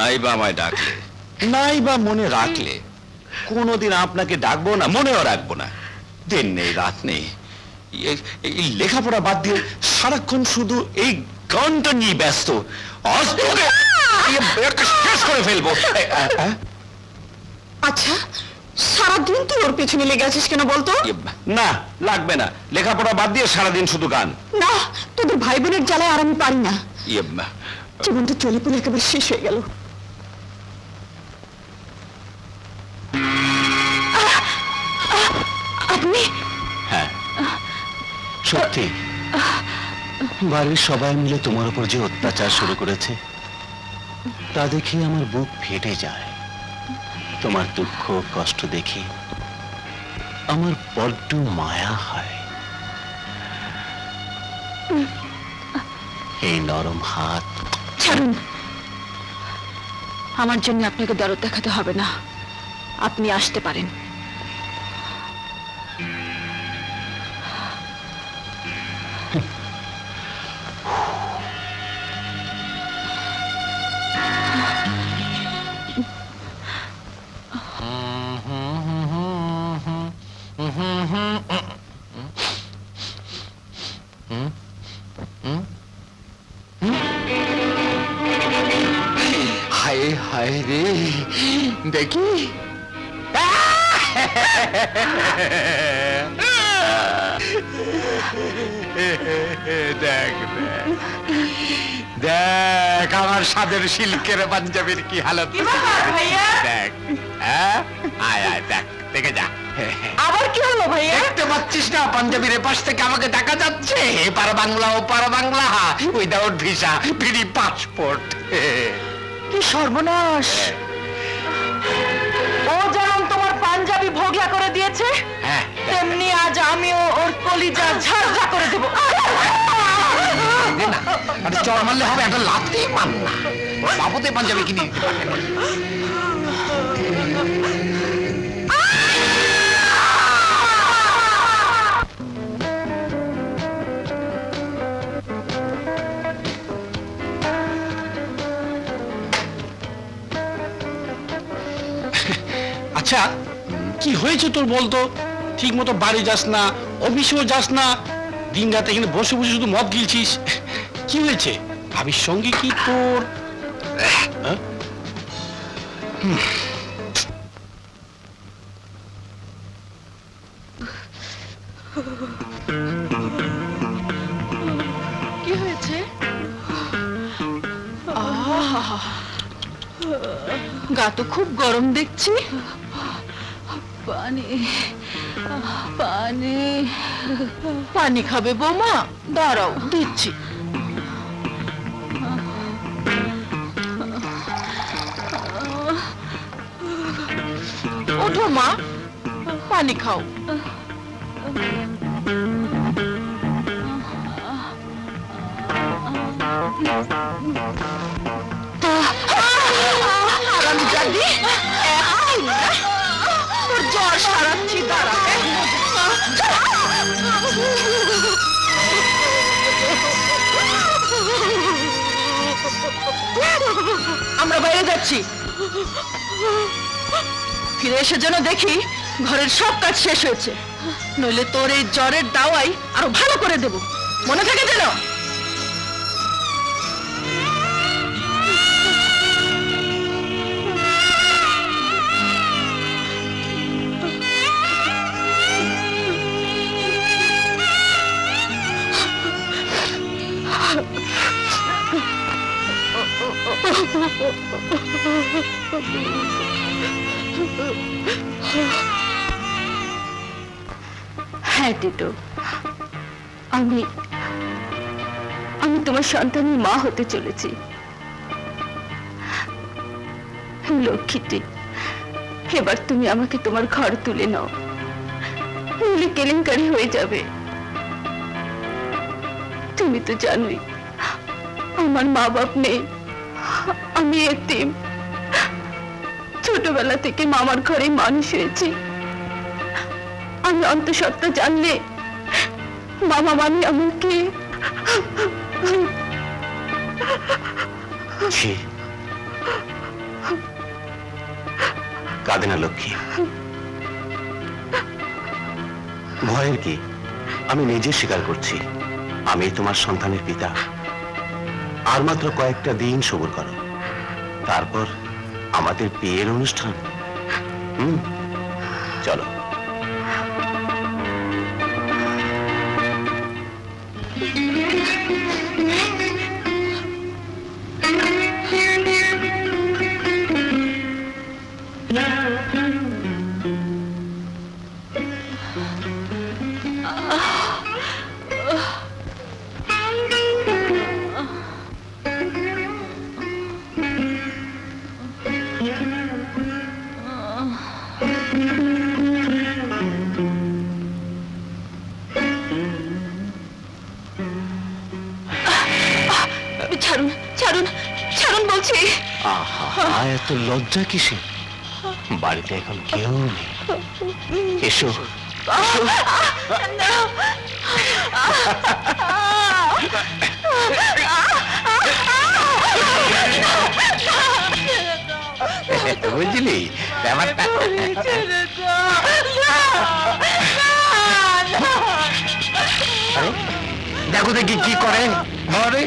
নাই বা আমায় ডাকলে, নাই বা মনে রাখলে, কোনোদিন আপনাকে ডাকবো না, মনেও রাখবো না। দিন নেই রাত নেই, এই লেখাপড়া বাদ দিয়ে সারাক্ষণ শুধু এই গানটা নিয়ে ব্যস্ত। আজ তোকে শেষ করে ফেলবো। আচ্ছা, সারাদিন তুই ওর পেছনে লেগে আছিস কেন বলতো? না, লাগবে না, লেখাপড়া বাদ দিয়ে সারাদিন শুধু গান। না, তোদের ভাই বোনের জ্বালায় আর আমি পারি না। জীবনটা চলে পড়ে একেবারে শেষ হয়ে গেল। আপনি? হ্যাঁ, সত্যি বাড়ির সবাই মিলে তোমার উপর যে অত্যাচার শুরু করেছে, তা দেখে আমার বুক ফেটে যায়। তোমার দুঃখ কষ্ট দেখে আমার বড্ড মায়া হয়। এই নরম হাত। ছাড়ুন, আমার জন্য আপনাকে দরদ দেখাতে হবে না, আপনি আসতে পারেন। হায় হায় রে, দেখি দেখ দেখ আমার সাদের সিল্কের পাঞ্জাবির কি হালত। দেখ, আয় আয় দেখ, দেখে যা। আবার কি হলো ভাইয়া? দেখতে পাচ্ছিস না পাঞ্জাবির পাশ থেকে আমাকে দেখা যাচ্ছে? এপার বাংলা ওপার Bangla, without visa, free passport. কি সর্বনাশ! ও যেমন তোমার পাঞ্জাবি ভোগলা করে দিয়েছে, তেমনি আজ আমিও ওর কলিজা ঝাড়ঝা করে দেবো। চর মারলে হবে, একটা লাথি মার না। বাবুতে পাঞ্জাবি কিনে দিতে পারে না। আচ্ছা, কি হয়েছে তোর বলতো? ঠিক মতো বাড়ি যাস না, অফিসেও যাস না, দিন রাতে এখানে বসে বসে শুধু মদ গিলছিস। কি হয়েছে? ভাবির সঙ্গে কি তোর? কি হয়েছে? গা তো খুব গরম দেখছি। পানি পানি পানি খাবে বৌমা? দাঁড়াও, দিচ্ছি। ওঠো মা, পানি খাও। তোর জ্বর সারাচ্ছি, দাঁড়া। আমরা বাইরে যাচ্ছি, ফিরে এসে যেন দেখি ঘরের সব কাজ শেষ হয়েছে, নইলে তোর এই জ্বরের দাওয়াই আরো ভালো করে দেব, মনে থাকে যেন। হ্যাঁ টিটু, আমি তোমার সন্তানের মা হতে চলেছি। লক্ষ্মীটি, এবার তুমি আমাকে তোমার ঘর তুলে নাও, নইলে কেলেঙ্কারি হয়ে যাবে। তুমি তো জানোই আমার মা বাপ নেই, আমি এতিম। ছোটবেলা থেকে মামার ঘরে মানুষ হয়েছি। আমি অন্তঃসত্ত্বা জানলে মামা মামি আমাকে কাঁদে না লক্ষ্মী, ভয়ের কি? আমি নিজে স্বীকার করছি, আমি তোমার সন্তানের পিতা। আর মাত্র কয়েকটা দিন সবুর করো, তারপর আমাদের বিয়ের অনুষ্ঠান। চলো। ছাড়ুন ছাড়ুন ছাড়ুন বলছি। আহা, এত লজ্জা কিসে? বাড়িতে এখন কেউ নেই, এসো। বুঝলি ব্যাপারটা? দেখো দেখি কি করে। আরে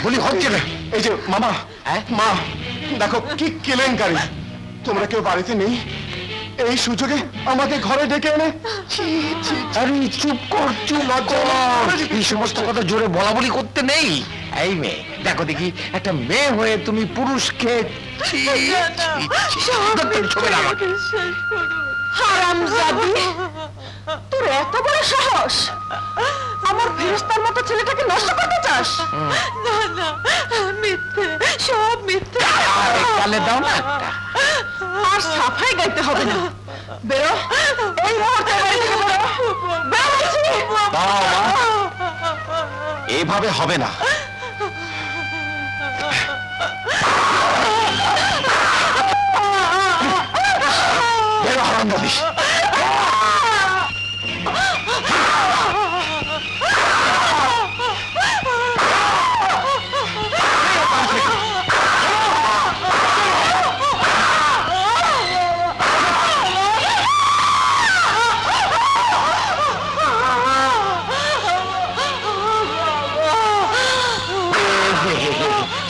বলি হচ্ছে না। এই যে মামা, মা দেখো কি কেলেঙ্কারি। তোমরা কেউ বাড়িতে নেই, এই সুযোগে আমাকে ঘরে ডেকে এনে। আরে চুপ কর, চুপ কর। এই সমস্ত কথা জোরে বলা বলি করতে নেই। এই মেয়ে, দেখো দেখি একটা মেয়ে হয়ে তুমি পুরুষকে হারামজাদি, তোর এত বড় সাহস! আমার ফেরেশতার মতো ছেলেটাকে নষ্ট করতে চাস? না না, মিথ্যে, সব মিথ্যে। তাহলে দাও না একটা। আর সাফাই গাইতে হবে না। বেরো, এই মুহূর্তে বাড়ি থেকে বেরো। বেরো বলছি। এভাবে হবে না। বেরো হারামজাদি।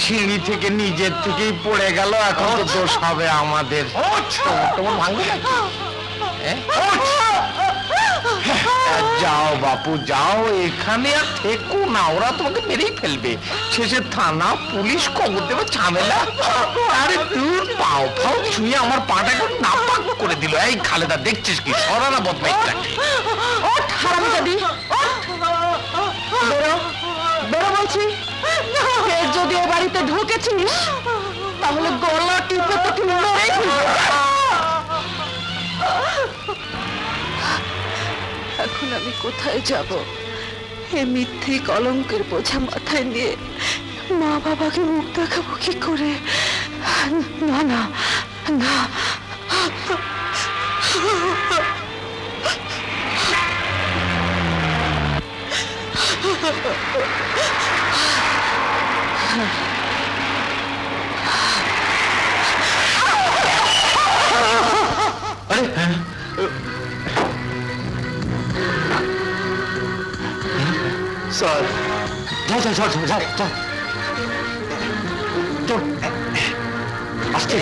সিঁড়ি থেকে নিজের থেকেই পড়ে গেল, এখন তো দোষ হবে আমাদের। তোমার ভাঙবে নাকি? যাও বাপু যাও, এখানে আর থেকো না, ওরা তোমাকে মেরেই ফেলবে। শেষে থানা পুলিশ খবর দেবে, ঝামেলা। আরে তুই পাও ফাও ছুঁয়ে আমার পাটা এখন নাপাক করে দিল। এই খালেদা, দেখছিস কি সরানা বদমাইশটাকে? ওঠ হারামজাদি, বেরো, বেরো বলছি। ফের যদি এ বাড়িতে ঢুকেছিস তাহলে গলা টিপে তোকে মেরেই ফেলবো। এখন আমি কোথায় যাব? এ মিথ্যে কলঙ্কের বোঝা মাথায় নিয়ে মা বাবাকে মুখ দেখাবো কি করে? না না না, আরে স্যার, যাও যাও যাও যাও যাও, চল আসছে।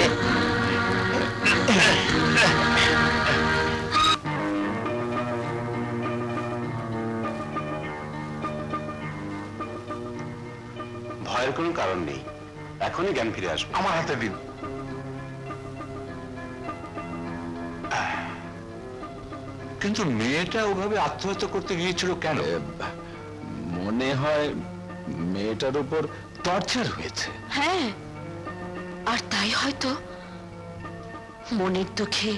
ভয়ের কোনো কারণ নেই, এখনই জ্ঞান ফিরে আসবে। আমার হাতে দিন। কিন্তু মেয়েটা ওভাবে আত্মহত্যা করতে গিয়েছিল কেন? মনে হয় মেয়েটার উপর টর্চার হয়েছে। হ্যাঁ, আর তাই হয়তো মনের দুঃখে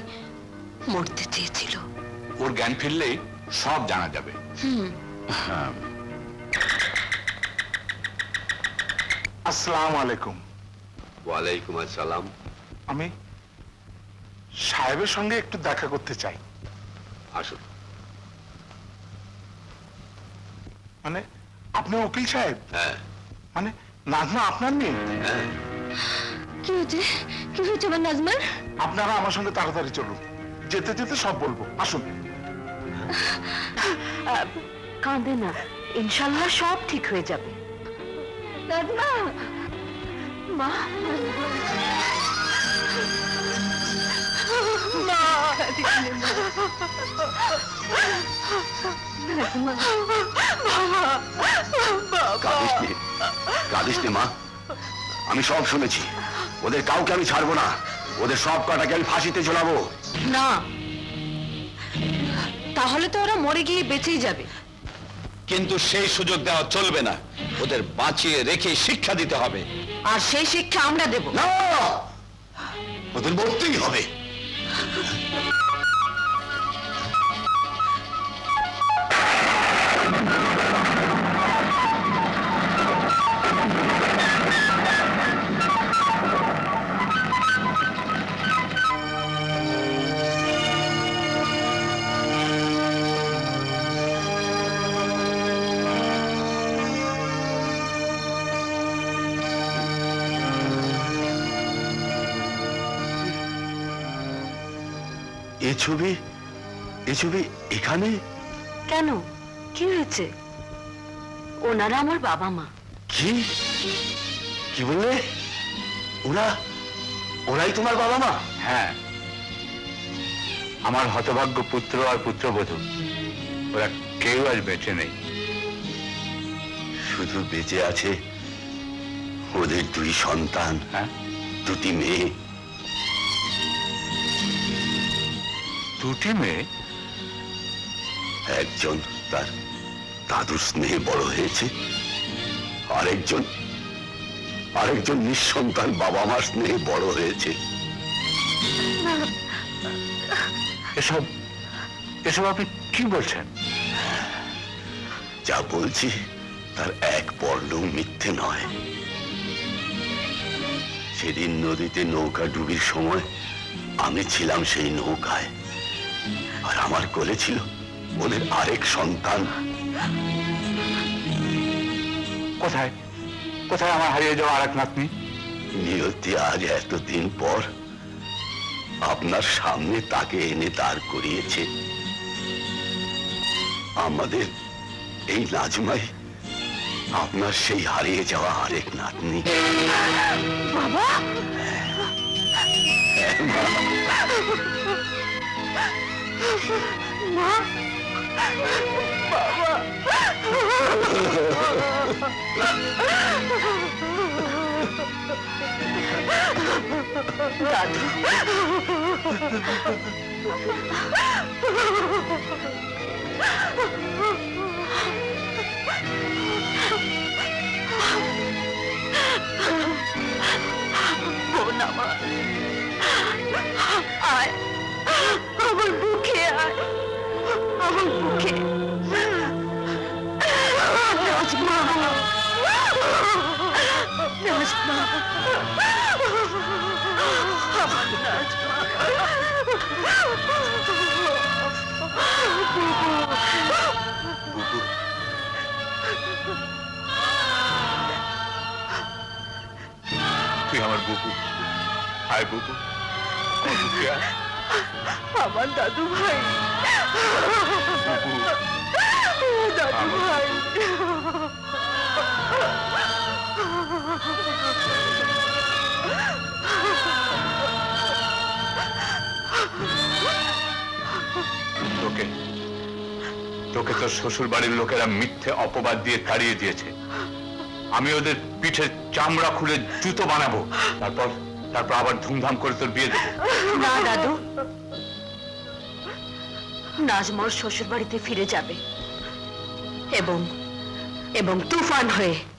মরতে চেয়েছিল। ওর জ্ঞান ফিরলেই সব জানা যাবে। আসসালামু আলাইকুম। ওয়ালাইকুম আসসালাম। আমি সাহেবের সঙ্গে একটু দেখা করতে চাই। আসুন। মানে আপনি উকিল সাহেব? হ্যাঁ মানে নাজমা আপনার মেয়ে? হ্যাঁ, কি হয়েছে কি হয়েছে আমার নাজমার? আপনারা আমার সঙ্গে তাড়াতাড়ি চলুন, যেতে যেতে সব বলবো, আসুন। কাঁদে না, ইনশাল্লাহ সব ঠিক হয়ে যাবে। নাজমা, মা, কাঁদিস নে মা, আমি সব শুনেছি। ওদের কাউকে আমি ছাড়বো না, ওদের সব কটাকে আমি ফাঁসিতে ঝোলাবো। না, তাহলে তো ওরা মরে গিয়ে বেঁচেই যাবে। কিন্তু সেই সুযোগ দেওয়া চলবে না, ওদের বাঁচিয়ে রেখে শিক্ষা দিতে হবে। আর সেই শিক্ষা আমরা দেব। না, ওদের মরতেই হবে। এ ছবি এখানে কেন, কি হয়েছে? ওনারা আমার বাবা মা। কি কি বললে? ওরাই তোমার বাবা মা? হ্যাঁ, আমার হতভাগ্য পুত্র আর পুত্রবধূ, ওরা কেউ আজ বেঁচে নেই। শুধু বেঁচে আছে ওদের দুই সন্তান, হ্যাঁ, দুটি মেয়ে। দুটি মেয়ে? একজন তার দাদুর স্নেহে বড় হয়েছে, আরেকজন নিঃসন্তান বাবা মার স্নেহে বড় হয়েছে। এসব এসব আপনি কি বলছেন? যা বলছি তার এক পর্লও মিথ্যে নয়। সেদিন নদীতে নৌকা ডুবির সময় আমি ছিলাম সেই নৌকায়, আর আমার কোলে ছিল ওদের আরেক সন্তান। কোথায় কোথায় আমার হারিয়ে যাওয়া আরেক নাতনি? নিয়তি আজ এতদিন পর আপনার সামনে তাকে এনে দাঁড় করিয়েছে। আমাদের এই নাজমাই আপনার সেই হারিয়ে যাওয়া আরেক নাতনি। বাবা, মা, দাদু, বোন আমার, আয় আমার বুকে, আয় আমার বুকে। নাজমা, নাজমা, আমার নাজমা। তুই আমার বুবু, আয় বুবু, আমার বুকে আয়। আমার দাদু ভাই, দাদু ভাই। তোকে তোকে তোর শ্বশুর বাড়ির লোকেরা মিথ্যে অপবাদ দিয়ে তাড়িয়ে দিয়েছে। আমি ওদের পিঠের চামড়া খুলে জুতো বানাবো, তারপর তারপর আবার ধুমধাম করে তোর বিয়ে দেবো। না দাদু, নাজমোর শ্বশুর বাড়িতে ফিরে যাবে এবং তুফান হয়ে